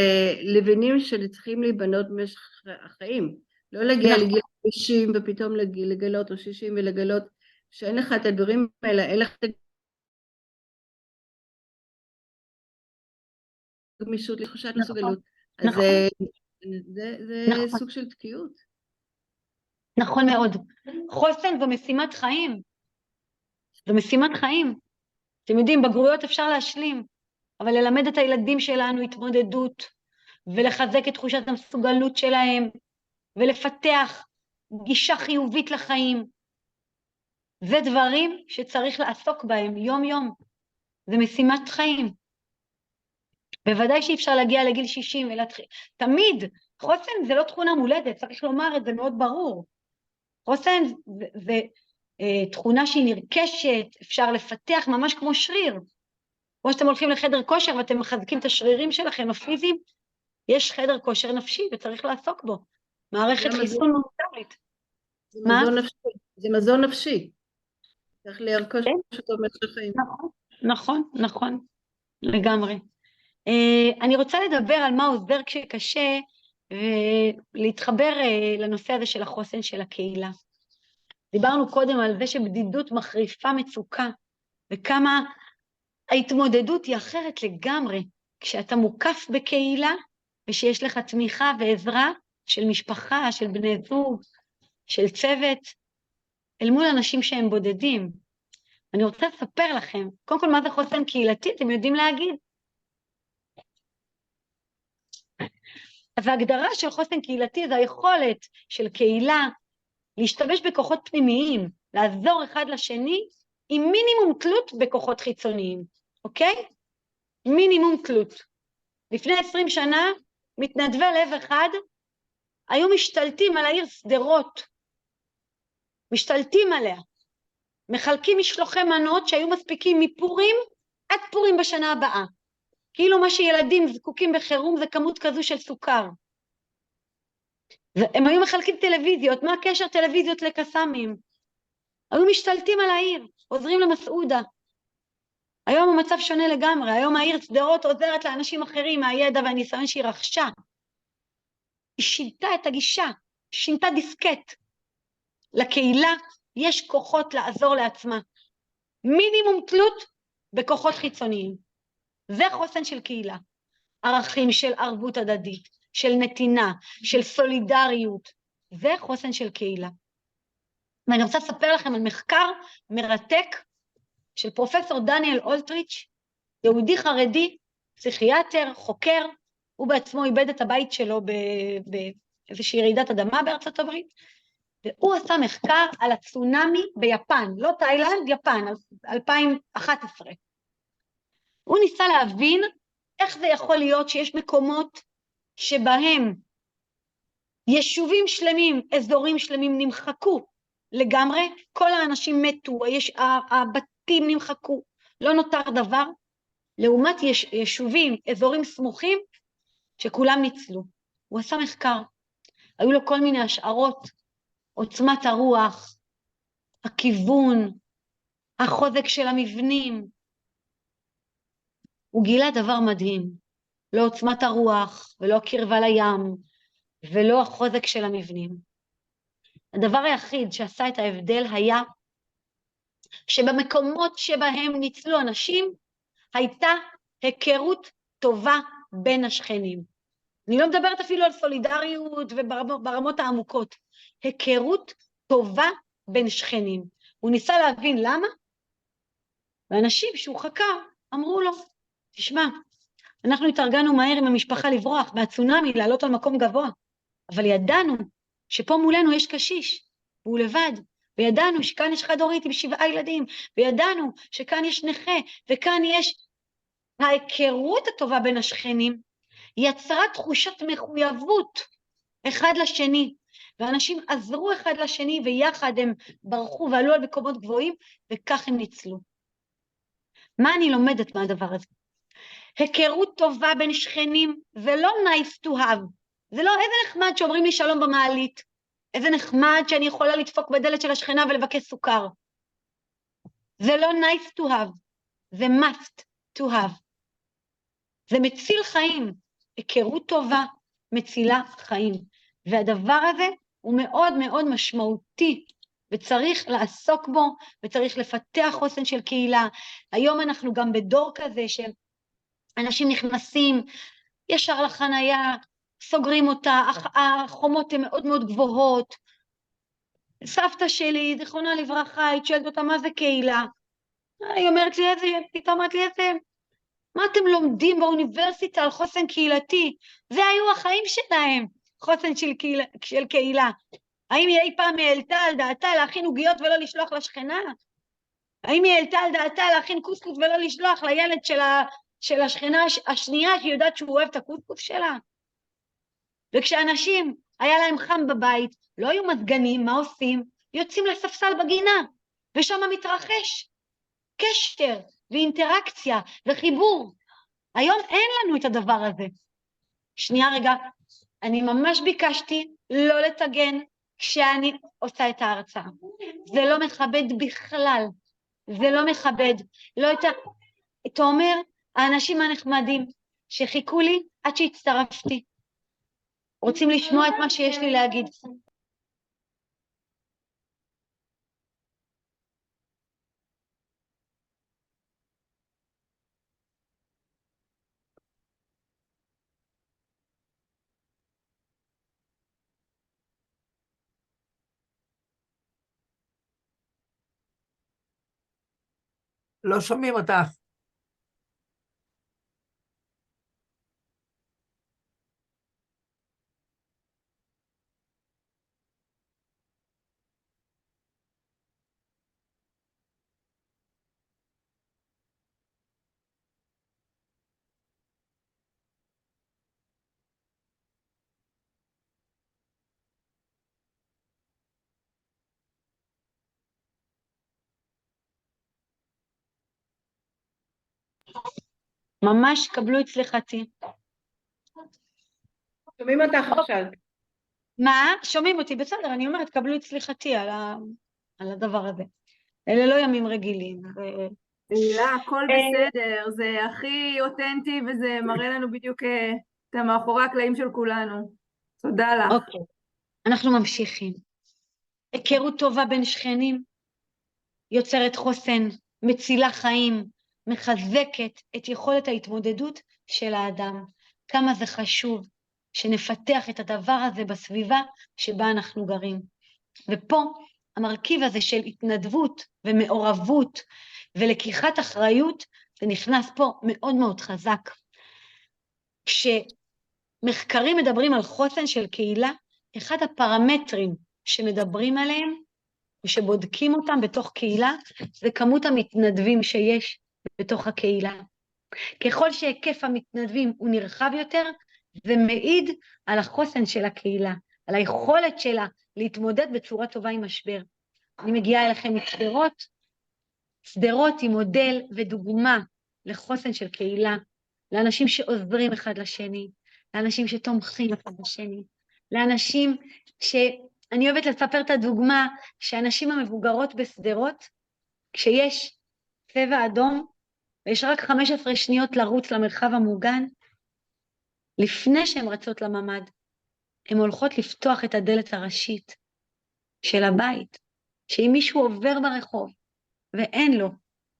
לבנים שצריכים להיבנות במשך החיים, לא להגיע נכון. לגיל 50 ופתאום לגלות, או 60 ולגלות שאין לך את הדברים האלה, אין לך את הגמישות לתחושת מסוגלות, אז נכון. זה נכון. סוג של תקיעות. נכון מאוד. חוסן זו משימת חיים. זו משימת חיים. אתם יודעים, בגרויות אפשר להשלים, אבל ללמד את הילדים שלנו התמודדות, ולחזק את תחושת המסוגלות שלהם, ולפתח גישה חיובית לחיים. זה דברים שצריך לעסוק בהם יום-יום. זה משימת חיים. בוודאי שאי אפשר להגיע לגיל 60 ולהתחיל. תמיד, חוסן זה לא תכונה מולדת, צריך לומר את זה מאוד ברור. חוסן זה תכונה שהיא נרכשת, אפשר לפתח ממש כמו שריר. כמו שאתם הולכים לחדר כושר ואתם מחזקים את השרירים שלכם הפיזיים, יש חדר כושר נפשי וצריך לעסוק בו. מערכת חיסון מוטרית. מה? זה מזון נפשי. צריך לרכוש אותו במשך חיים. נכון, לגמרי. אני רוצה לדבר על מה עוזר כשקשה, ולהתחבר לנושא הזה של החוסן של הקהילה. דיברנו קודם על זה שבדידות מחריפה מצוקה, וכמה ההתמודדות היא אחרת לגמרי, כשאתה מוקף בקהילה, ושיש לך תמיכה ועזרה של משפחה, של בני זוג, של צוות, אל מול אנשים שהם בודדים. אני רוצה לספר לכם, קודם כל מה זה חוסן קהילתי, אתם יודעים להגיד? אז ההגדרה של חוסן קהילתי זה היכולת של קהילה להשתמש בכוחות פנימיים, לעזור אחד לשני, עם מינימום תלות בכוחות חיצוניים, אוקיי? מינימום תלות. לפני 20 שנה, מתנדבי לב אחד, היו משתלטים על העיר שדרות, משתלטים עליה, מחלקים משלוחי מנות שהיו מספיקים מפורים עד פורים בשנה הבאה. כאילו מה שילדים זקוקים בחירום זה כמות כזו של סוכר. הם היו מחלקים טלוויזיות, מה הקשר טלוויזיות לקסמים? היו משתלטים על העיר, עוזרים למסעודה. היום המצב שונה לגמרי, היום העיר שדרות עוזרת לאנשים אחרים מהידע והניסיון שהיא רכשה. היא שינתה את הגישה, שינתה דיסקט. לקהילה יש כוחות לעזור לעצמה. מינימום תלות בכוחות חיצוניים. זה חוסן של קהילה. ערכים של ערבות הדדית, של נתינה, של סולידריות. זה חוסן של קהילה. ואני רוצה לספר לכם על מחקר מרתק של פרופסור דניאל אולטריץ', יהודי חרדי, פסיכיאטר, חוקר, הוא בעצמו איבד את הבית שלו באיזושהי רעידת אדמה בארצות הברית, והוא עשה מחקר על הצונמי ביפן, לא תאילנד, יפן, 2011. הוא ניסה להבין איך זה יכול להיות שיש מקומות שבהם יישובים שלמים, אזורים שלמים נמחקו לגמרי, כל האנשים מתו, הבתים נמחקו, לא נותר דבר, לעומת יישובים, אזורים סמוכים, שכולם ניצלו. הוא עשה מחקר, היו לו כל מיני השערות, עוצמת הרוח, הכיוון, החוזק של המבנים. הוא גילה דבר מדהים, לא עוצמת הרוח, ולא הקרבה לים, ולא החוזק של המבנים. הדבר היחיד שעשה את ההבדל היה שבמקומות שבהם ניצלו אנשים, הייתה היכרות טובה בין השכנים. אני לא מדברת אפילו על סולידריות וברמות העמוקות. היכרות טובה בין שכנים. הוא ניסה להבין למה, ואנשים שהוא חקר אמרו לו, תשמע, אנחנו התארגנו מהר עם המשפחה לברוח מהצונמי, לעלות על מקום גבוה, אבל ידענו שפה מולנו יש קשיש, והוא לבד, וידענו שכאן יש חד-הורית עם 7 ילדים, וידענו שכאן יש נכה, וכאן יש ההיכרות הטובה בין השכנים, יצרה תחושת מחויבות אחד לשני, ואנשים עזרו אחד לשני, ויחד הם ברחו ועלו על מקומות גבוהים, וכך הם ניצלו. מה אני לומדת מהדבר הזה? היכרות טובה בין שכנים, זה לא nice to have, זה לא איזה נחמד שאומרים לי שלום במעלית, איזה נחמד שאני יכולה לדפוק בדלת של השכנה ולבקש סוכר. זה לא nice to have, זה must to have. זה מציל חיים, היכרות טובה מצילה חיים, והדבר הזה הוא מאוד מאוד משמעותי, וצריך לעסוק בו, וצריך לפתח חוסן של קהילה. היום אנחנו גם בדור כזה שאנשים נכנסים ישר לחנייה, סוגרים אותה, החומות הן מאוד מאוד גבוהות. סבתא שלי, זיכרונה לברכה, היא שואלת אותה מה זה קהילה. היא אומרת לי פתאום אמרת לי מה אתם לומדים באוניברסיטה על חוסן קהילתי? זה היו החיים שלהם, חוסן של קהילה. האם היא אי פעם העלתה על דעתה להכין עוגיות ולא לשלוח לשכנה? האם היא העלתה על דעתה להכין קוסקוס ולא לשלוח לילד של השכנה השנייה שהיא יודעת שהוא אוהב את הקוסקוס שלה? וכשאנשים היה להם חם בבית, לא היו מזגנים, מה עושים? יוצאים לספסל בגינה, ושם מתרחש קשר ואינטראקציה וחיבור. היום אין לנו את הדבר הזה. שנייה רגע, אני ממש ביקשתי לא לתגן כשאני עושה את ההרצאה. זה לא מכבד בכלל, זה לא מכבד. לא אתה אומר, האנשים הנחמדים שחיכו לי עד שהצטרפתי, רוצים לשמוע את מה שיש לי להגיד. לא שומעים אותך. ממש קבלו את סליחתי. שומעים אותך עכשיו. מה? שומעים אותי, בסדר, אני אומרת, קבלו את סליחתי על הדבר הזה. אלה לא ימים רגילים. תהילה, הכל בסדר, זה הכי אותנטי וזה מראה לנו בדיוק את המאחורי הקלעים של כולנו. תודה לך. אוקיי, אנחנו ממשיכים. היכרות טובה בין שכנים, יוצרת חוסן, מצילה חיים, מחזקת את יכולת ההתמודדות של האדם. כמה זה חשוב שנפתח את הדבר הזה בסביבה שבה אנחנו גרים. ופה המרכיב הזה של התנדבות ומעורבות ולקיחת אחריות, זה נכנס פה מאוד מאוד חזק. כשמחקרים מדברים על חוסן של קהילה, אחד הפרמטרים שמדברים עליהם, ושבודקים אותם בתוך קהילה, זה כמות המתנדבים שיש בתוך הקהילה. ככל שהיקף המתנדבים הוא נרחב יותר, זה מעיד על החוסן של הקהילה, על היכולת שלה להתמודד בצורה טובה עם משבר. אני מגיעה אליכם משדרות, שדרות היא מודל ודוגמה לחוסן של קהילה, לאנשים שעוזרים אחד לשני, לאנשים שתומכים אחד לשני, לאנשים אני אוהבת לספר את הדוגמה שאנשים המבוגרות בסדרות, כשיש צבע אדום, ויש רק 15 שניות לרוץ למרחב המוגן, לפני שהן רצות לממד, הן הולכות לפתוח את הדלת הראשית של הבית, שאם מישהו עובר ברחוב ואין לו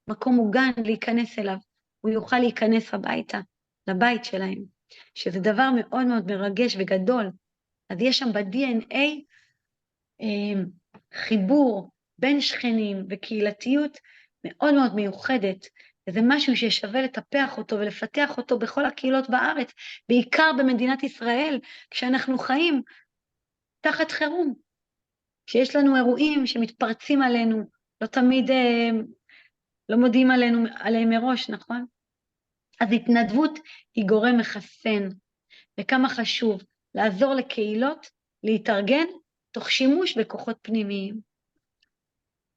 מקום מוגן להיכנס אליו, הוא יוכל להיכנס הביתה, לבית שלהם, שזה דבר מאוד מאוד מרגש וגדול. אז יש שם ב-DNA חיבור בין שכנים וקהילתיות מאוד מאוד מיוחדת, וזה משהו ששווה לטפח אותו ולפתח אותו בכל הקהילות בארץ, בעיקר במדינת ישראל, כשאנחנו חיים תחת חירום, כשיש לנו אירועים שמתפרצים עלינו, לא תמיד לא מודיעים עליהם מראש, נכון? אז התנדבות היא גורם מחסן, וכמה חשוב לעזור לקהילות להתארגן תוך שימוש בכוחות פנימיים.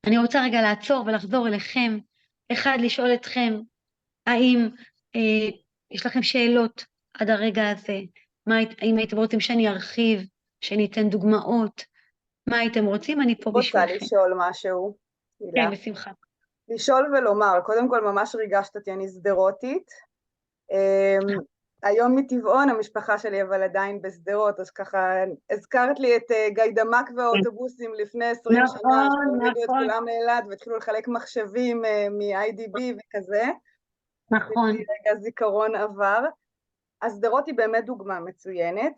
אני רוצה רגע לעצור ולחזור אליכם, אחד לשאול אתכם, האם יש לכם שאלות עד הרגע הזה? האם הייתם רוצים שאני ארחיב, שאני אתן דוגמאות? מה הייתם רוצים? אני פה בשבילכם. רוצה לשאול משהו, הילה? כן, בשמחה. לשאול ולומר, קודם כל ממש ריגשת אותי, אני שדרותית. היום מטבעון המשפחה שלי אבל עדיין בשדרות, אז ככה הזכרת לי את גיידמק והאוטובוסים לפני 20 שנה, שהורידו את כולם לאילת והתחילו לחלק מחשבים מ-IDB וכזה. נכון. רגע זיכרון עבר. אז שדרות היא באמת דוגמה מצוינת.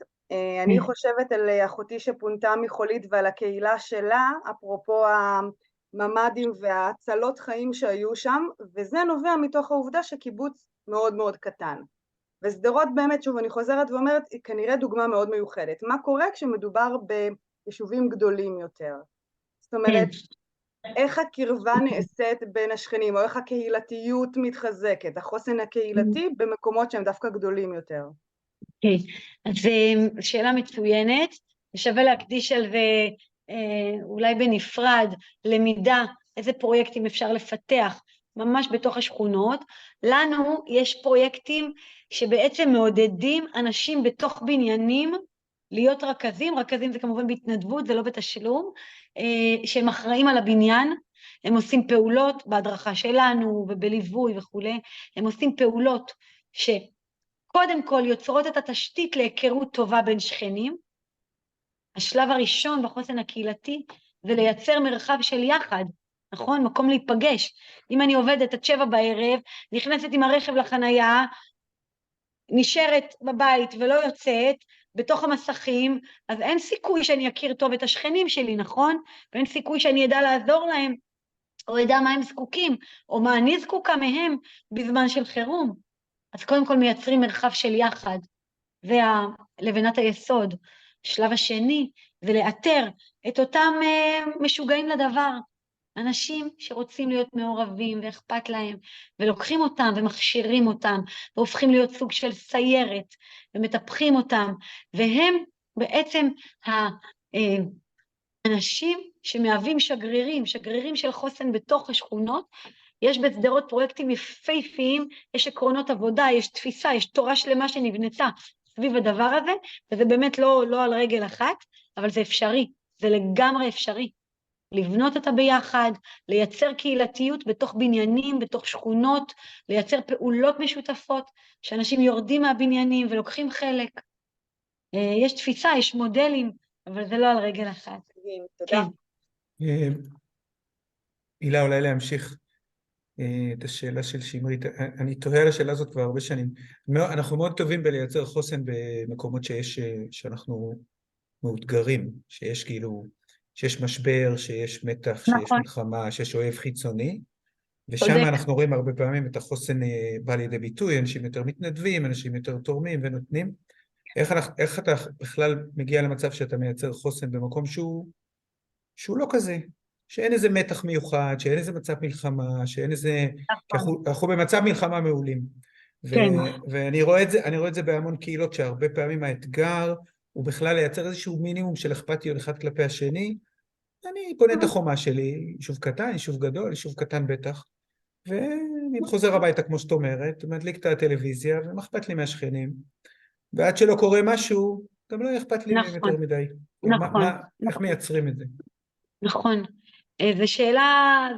אני חושבת על אחותי שפונתה מחולית ועל הקהילה שלה, אפרופו הממדים והצלות חיים שהיו שם, וזה נובע מתוך העובדה שקיבוץ מאוד מאוד קטן. ושדרות באמת, שוב אני חוזרת ואומרת, היא כנראה דוגמה מאוד מיוחדת. מה קורה כשמדובר ביישובים גדולים יותר? זאת אומרת, איך הקרבה נעשית בין השכנים, או איך הקהילתיות מתחזקת, החוסן הקהילתי במקומות שהם דווקא גדולים יותר. אוקיי, אז שאלה מצוינת, שווה להקדיש על זה אולי בנפרד, למידה, איזה פרויקטים אפשר לפתח ממש בתוך השכונות. לנו יש פרויקטים שבעצם מעודדים אנשים בתוך בניינים להיות רכזים, רכזים זה כמובן בהתנדבות, זה לא בתשלום, שהם אחראים על הבניין, הם עושים פעולות בהדרכה שלנו ובליווי וכו', הם עושים פעולות שקודם כל יוצרות את התשתית להיכרות טובה בין שכנים. השלב הראשון בחוסן הקהילתי זה לייצר מרחב של יחד, נכון? מקום להיפגש. אם אני עובדת עד 7 בערב, נכנסת עם הרכב לחנייה, נשארת בבית ולא יוצאת, בתוך המסכים, אז אין סיכוי שאני אכיר טוב את השכנים שלי, נכון? ואין סיכוי שאני אדע לעזור להם, או אדע מה הם זקוקים, או מה אני זקוקה מהם בזמן של חירום. אז קודם כל מייצרים מרחב של יחד, זה לבנת היסוד. השלב השני זה לאתר את אותם משוגעים לדבר, אנשים שרוצים להיות מעורבים ואכפת להם, ולוקחים אותם ומכשירים אותם, והופכים להיות סוג של סיירת, ומטפחים אותם, והם בעצם האנשים שמהווים שגרירים של חוסן בתוך השכונות. יש בשדרות פרויקטים יפהפיים, יש עקרונות עבודה, יש תפיסה, יש תורה שלמה שנבנתה סביב הדבר הזה, וזה באמת לא על רגל אחת, אבל זה אפשרי, זה לגמרי אפשרי. לבנות אותה ביחד, לייצר קהילתיות בתוך בניינים, בתוך שכונות, לייצר פעולות משותפות, שאנשים יורדים מהבניינים ולוקחים חלק. יש תפיסה, יש מודלים, אבל זה לא על רגל אחת. תודה. הילה, אולי להמשיך את השאלה של שמרית. אני תוהה על השאלה הזאת כבר הרבה שנים. אנחנו מאוד טובים בלייצר חוסן במקומות שאנחנו מאותגרים, שיש כאילו, שיש משבר, שיש מתח, שיש מלחמה, שיש אויב חיצוני, ושם אנחנו רואים הרבה פעמים את החוסן בא לידי ביטוי, אנשים יותר מתנדבים, אנשים יותר תורמים ונותנים. איך אתה בכלל מגיע למצב שאתה מייצר חוסן במקום שהוא לא כזה, שאין איזה מתח מיוחד, שאין איזה מצב מלחמה, שאין איזה... אנחנו במצב מלחמה מעולים. ואני רואה את זה בהמון קהילות, שהרבה פעמים האתגר הוא בכלל לייצר איזשהו מינימום של אכפתיות אחד כלפי השני. אני בונה את החומה שלי, יישוב קטן, יישוב גדול, יישוב קטן בטח, ואני חוזר הביתה כמו שאת אומרת, מדליק את הטלוויזיה ומה אכפת לי מהשכנים, ועד שלא קורה משהו, גם לא אכפת לי מהם יותר מדי. איך מייצרים את זה? נכון. זו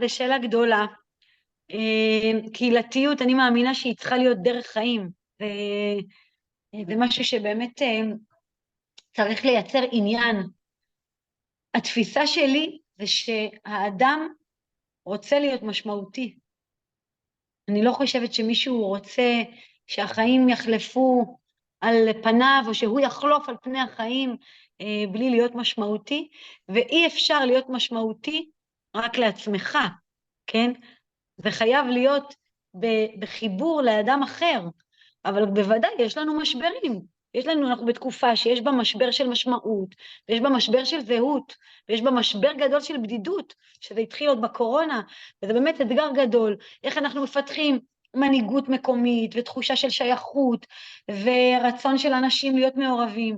שאלה גדולה. קהילתיות, אני מאמינה שהיא צריכה להיות דרך חיים. זה משהו שבאמת צריך לייצר עניין. התפיסה שלי זה שהאדם רוצה להיות משמעותי. אני לא חושבת שמישהו רוצה שהחיים יחלפו על פניו, או שהוא יחלוף על פני החיים בלי להיות משמעותי, ואי אפשר להיות משמעותי רק לעצמך, כן? זה חייב להיות בחיבור לאדם אחר, אבל בוודאי יש לנו משברים. אנחנו בתקופה שיש בה משבר של משמעות, ויש בה משבר של זהות, ויש בה משבר גדול של בדידות, שזה התחיל עוד בקורונה, וזה באמת אתגר גדול, איך אנחנו מפתחים מנהיגות מקומית, ותחושה של שייכות, ורצון של אנשים להיות מעורבים.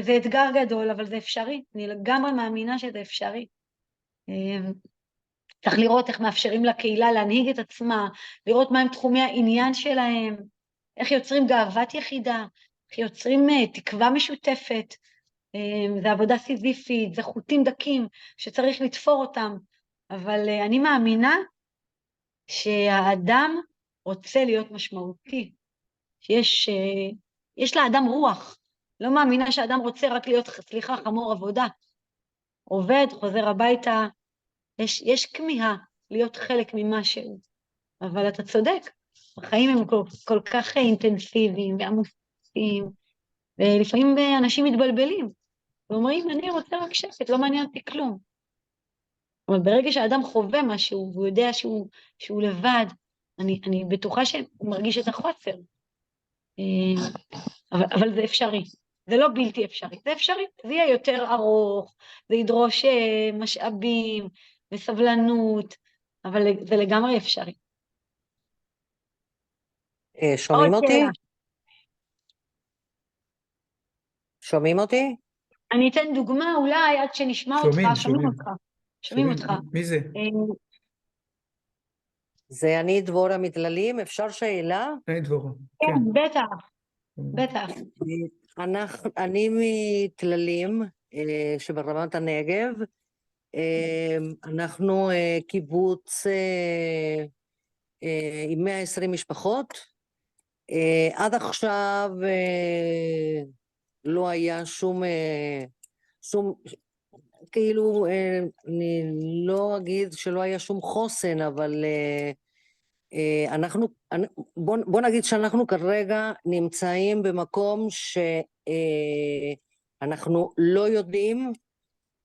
זה אתגר גדול, אבל זה אפשרי, אני לגמרי מאמינה שזה אפשרי. צריך לראות איך מאפשרים לקהילה להנהיג את עצמה, לראות מהם תחומי העניין שלהם, איך יוצרים גאוות יחידה, איך יוצרים תקווה משותפת, זה עבודה סיזיפית, זה חוטים דקים שצריך לתפור אותם, אבל אני מאמינה שהאדם רוצה להיות משמעותי, שיש לאדם רוח, לא מאמינה שהאדם רוצה רק להיות, סליחה, חמור עבודה, עובד, חוזר הביתה, יש כמיהה להיות חלק ממשהו, אבל אתה צודק, החיים הם כל כך אינטנסיביים ועמוסים, ולפעמים אנשים מתבלבלים, ואומרים, אני רוצה רק שקט, לא מעניין אותי כלום. אבל ברגע שהאדם חווה משהו, והוא יודע שהוא לבד, אני בטוחה שהוא מרגיש את החוסר. אבל זה אפשרי, זה לא בלתי אפשרי, זה אפשרי, זה יהיה יותר ארוך, זה ידרוש משאבים וסבלנות, אבל זה לגמרי אפשרי. שומעים אותי? שומעים אותי? אני אתן דוגמה אולי עד שנשמע אותך, שומעים אותך. מי זה? זה אני דבורה מתללים, אפשר שאלה? אני דבורה. כן, בטח. אני מתללים שברמת הנגב, אנחנו קיבוץ עם 120 משפחות, עד עכשיו לא היה שום, כאילו, אני לא אגיד שלא היה שום חוסן, אבל בוא נגיד שאנחנו כרגע נמצאים במקום שאנחנו לא יודעים,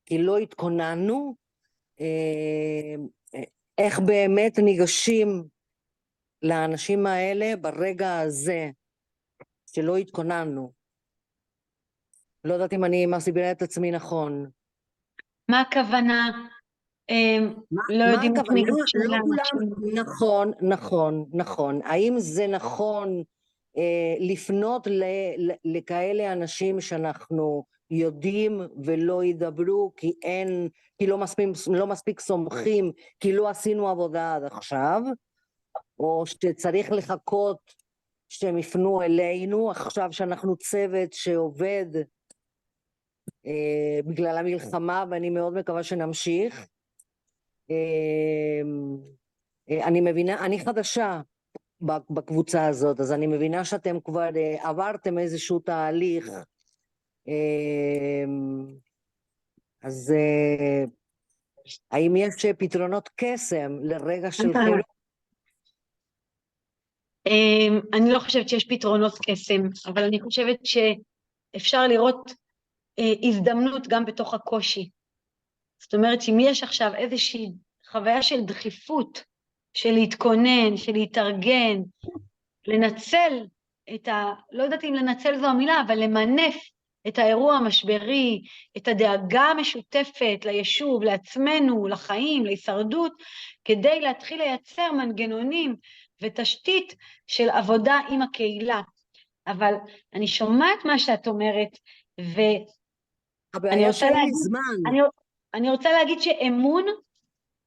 כי לא התכוננו, איך באמת ניגשים לאנשים האלה ברגע הזה, שלא התכוננו. לא יודעת אם אני מסבירה את עצמי נכון. מה הכוונה? לא יודעים איך ניגשים לאנשים. נכון. האם זה נכון לפנות לכאלה אנשים שאנחנו יודעים ולא ידברו, כי לא מספיק סומכים, כי לא עשינו עבודה עד עכשיו, או שצריך לחכות שהם יפנו אלינו, עכשיו שאנחנו צוות שעובד בגלל המלחמה, ואני מאוד מקווה שנמשיך. אני מבינה, אני חדשה בקבוצה הזאת, אז אני מבינה שאתם כבר עברתם איזשהו תהליך, אז האם יש פתרונות קסם לרגע של חילוק? אני לא חושבת שיש פתרונות קסם, אבל אני חושבת שאפשר לראות הזדמנות גם בתוך הקושי. זאת אומרת, אם יש עכשיו איזושהי חוויה של דחיפות, של להתכונן, של להתארגן, לנצל לא יודעת אם לנצל זו המילה, אבל למנף את האירוע המשברי, את הדאגה המשותפת ליישוב, לעצמנו, לחיים, להישרדות, כדי להתחיל לייצר מנגנונים ותשתית של עבודה עם הקהילה. אבל אני שומעת מה שאת אומרת, אני רוצה להגיד שאמון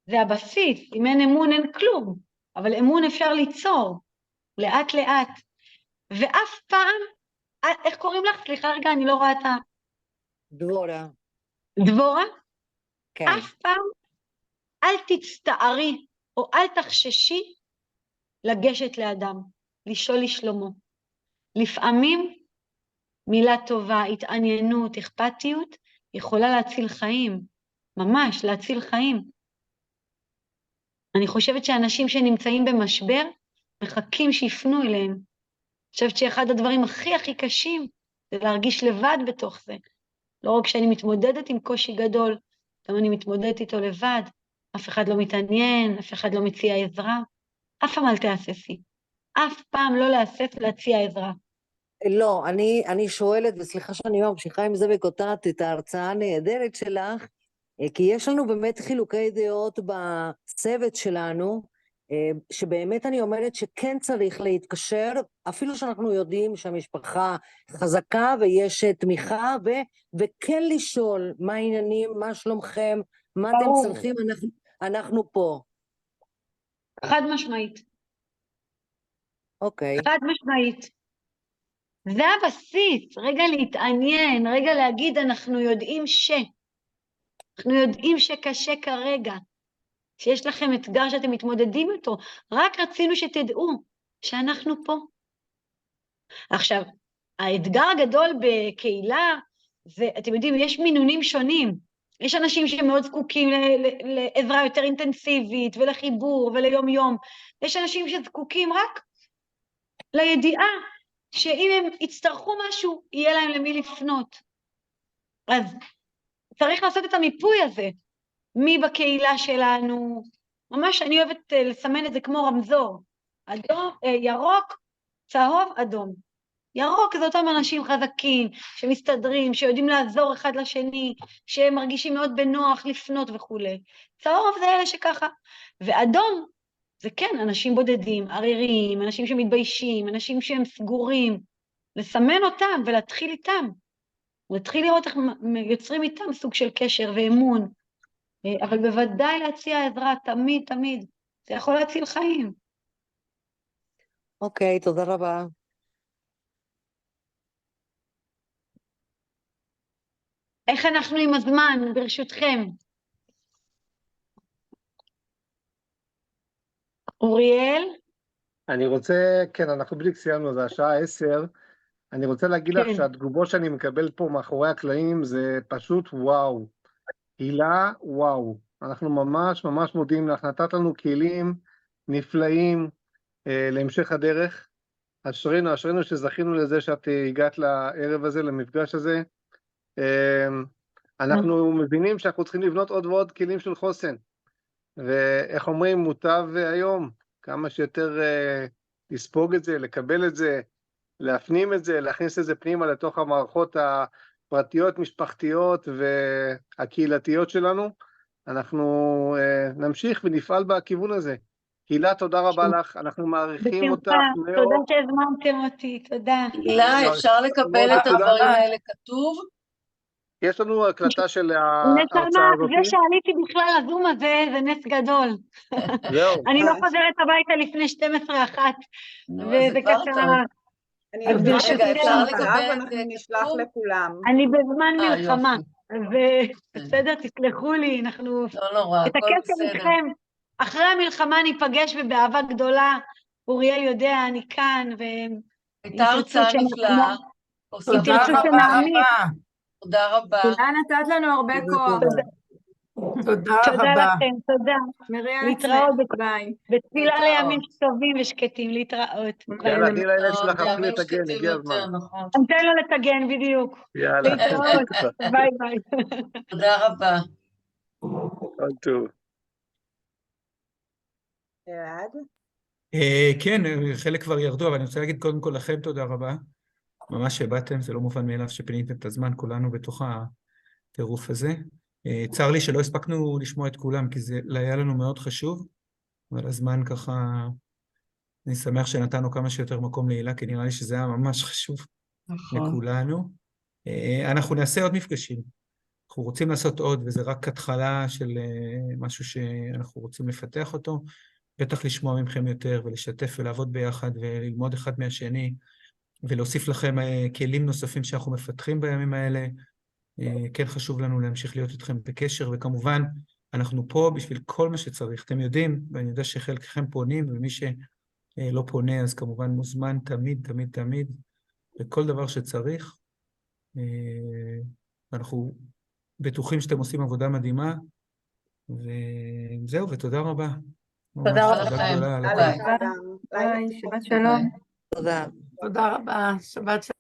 זה הבסיס, אם אין אמון אין כלום, אבל אמון אפשר ליצור, לאט לאט, ואף פעם, איך קוראים לך? סליחה רגע, אני לא רואה את דבורה. דבורה? כן. אף פעם אל תצטערי, או אל תחששי לגשת לאדם, לשאול לשלומו. לפעמים מילה טובה, התעניינות, אכפתיות, יכולה להציל חיים, ממש להציל חיים. אני חושבת שאנשים שנמצאים במשבר, מחכים שיפנו אליהם. אני חושבת שאחד הדברים הכי קשים, זה להרגיש לבד בתוך זה. לא רק שאני מתמודדת עם קושי גדול, גם אני מתמודדת איתו לבד, אף אחד לא מתעניין, אף אחד לא מציע עזרה, אף פעם אל תהססי. אף פעם לא להסס להציע עזרה. לא, אני שואלת, וסליחה שאני ממשיכה עם זה וקוטעת את ההרצאה הנהדרת שלך, כי יש לנו באמת חילוקי דעות בצוות שלנו, שבאמת אני אומרת שכן צריך להתקשר, אפילו שאנחנו יודעים שהמשפחה חזקה ויש תמיכה, וכן לשאול מה העניינים, מה שלומכם, מה אתם צריכים, אנחנו פה. חד משמעית. אוקיי. חד משמעית. זה הבסיס, רגע להתעניין, רגע להגיד אנחנו יודעים שקשה כרגע, שיש לכם אתגר שאתם מתמודדים איתו, רק רצינו שתדעו שאנחנו פה. עכשיו, האתגר הגדול בקהילה, זה, אתם יודעים, יש מינונים שונים, יש אנשים שמאוד זקוקים לעזרה יותר אינטנסיבית ולחיבור וליום יום, יש אנשים שזקוקים רק לידיעה, שאם הם יצטרכו משהו, יהיה להם למי לפנות. אז צריך לעשות את המיפוי הזה, מי בקהילה שלנו, ממש אני אוהבת לסמן את זה כמו רמזור, אדום, ירוק, צהוב, אדום. ירוק זה אותם אנשים חזקים, שמסתדרים, שיודעים לעזור אחד לשני, שהם מרגישים מאוד בנוח לפנות וכו'. צהוב זה אלה שככה, ואדום, זה כן, אנשים בודדים, עריריים, אנשים שמתביישים, אנשים שהם סגורים, לסמן אותם ולהתחיל איתם, להתחיל לראות איך יוצרים איתם סוג של קשר ואמון, אבל בוודאי להציע עזרה, תמיד, תמיד, זה יכול להציל חיים. אוקיי, תודה רבה. איך אנחנו עם הזמן, ברשותכם? אוריאל? אני רוצה, כן, אנחנו בדיוק סיימנו, זה השעה 10, אני רוצה להגיד לך שהתגובות שאני מקבל פה מאחורי הקלעים זה פשוט וואו. הילה, וואו. אנחנו ממש ממש מודים לך, נתת לנו כלים נפלאים להמשך הדרך. אשרינו שזכינו לזה שאת הגעת לערב הזה, למפגש הזה. אנחנו מבינים שאנחנו צריכים לבנות עוד ועוד כלים של חוסן. ואיך אומרים, מוטב היום, כמה שיותר לספוג את זה, לקבל את זה, להפנים את זה, להכניס את זה פנימה לתוך המערכות הפרטיות, משפחתיות והקהילתיות שלנו. אנחנו נמשיך ונפעל בכיוון הזה. הילה, תודה רבה לך, אנחנו מעריכים אותך מאוד. תודה שהזמנתם אותי, תודה. הילה, אפשר לקבל את הדברים האלה כתוב? יש לנו הקלטה של ההרצאה הזאת. זה שעליתי בכלל לזום הזה, זה נס גדול. זהו. אני לא חוזרת הביתה לפני 12:01, וזה ככה... רגע, אפשר לקבל את זה נשלח לכולם. אני בזמן מלחמה, ובסדר, תסלחו לי, אנחנו... לא נורא, את הקשר איתכם, אחרי המלחמה ניפגש ובאהבה גדולה, אוריאל יודע, אני כאן, הייתה הרצאה נפלאה. תודה רבה. תודה רבה. תודה, נתת לנו הרבה כוח. תודה תודה רבה. לכם, תודה. להתראות, בתפילה לימים טובים ושקטים, להתראות. יאללה, תני לילד שלך אפילו לטגן, הגיע הזמן. נתן לו לטגן, בדיוק. יאללה. להתראות, ביי ביי. תודה רבה. כל טוב. כן, חלק כבר ירדו, אבל אני רוצה להגיד קודם כל לכם תודה רבה. ממש שבאתם, זה לא מובן מאליו שפיניתם את הזמן, כולנו בתוך הטירוף הזה. צר לי שלא הספקנו לשמוע את כולם, כי זה היה לנו מאוד חשוב, אבל הזמן ככה, אני שמח שנתנו כמה שיותר מקום להילה, כי נראה לי שזה היה ממש חשוב לכולנו. אנחנו נעשה עוד מפגשים, אנחנו רוצים לעשות עוד, וזה רק התחלה של משהו שאנחנו רוצים לפתח אותו, בטח לשמוע מכם יותר, ולשתף ולעבוד ביחד, וללמוד אחד מהשני, ולהוסיף לכם כלים נוספים שאנחנו מפתחים בימים האלה. כן חשוב לנו להמשיך להיות איתכם בקשר, וכמובן אנחנו פה בשביל כל מה שצריך. אתם יודעים, ואני יודע שחלקכם פונים, ומי שלא פונה אז כמובן מוזמן תמיד, תמיד, תמיד, בכל דבר שצריך. אנחנו בטוחים שאתם עושים עבודה מדהימה, וזהו, ותודה רבה. תודה לכם. ביי, שבת שלום. תודה. תודה רבה, שבת שלום.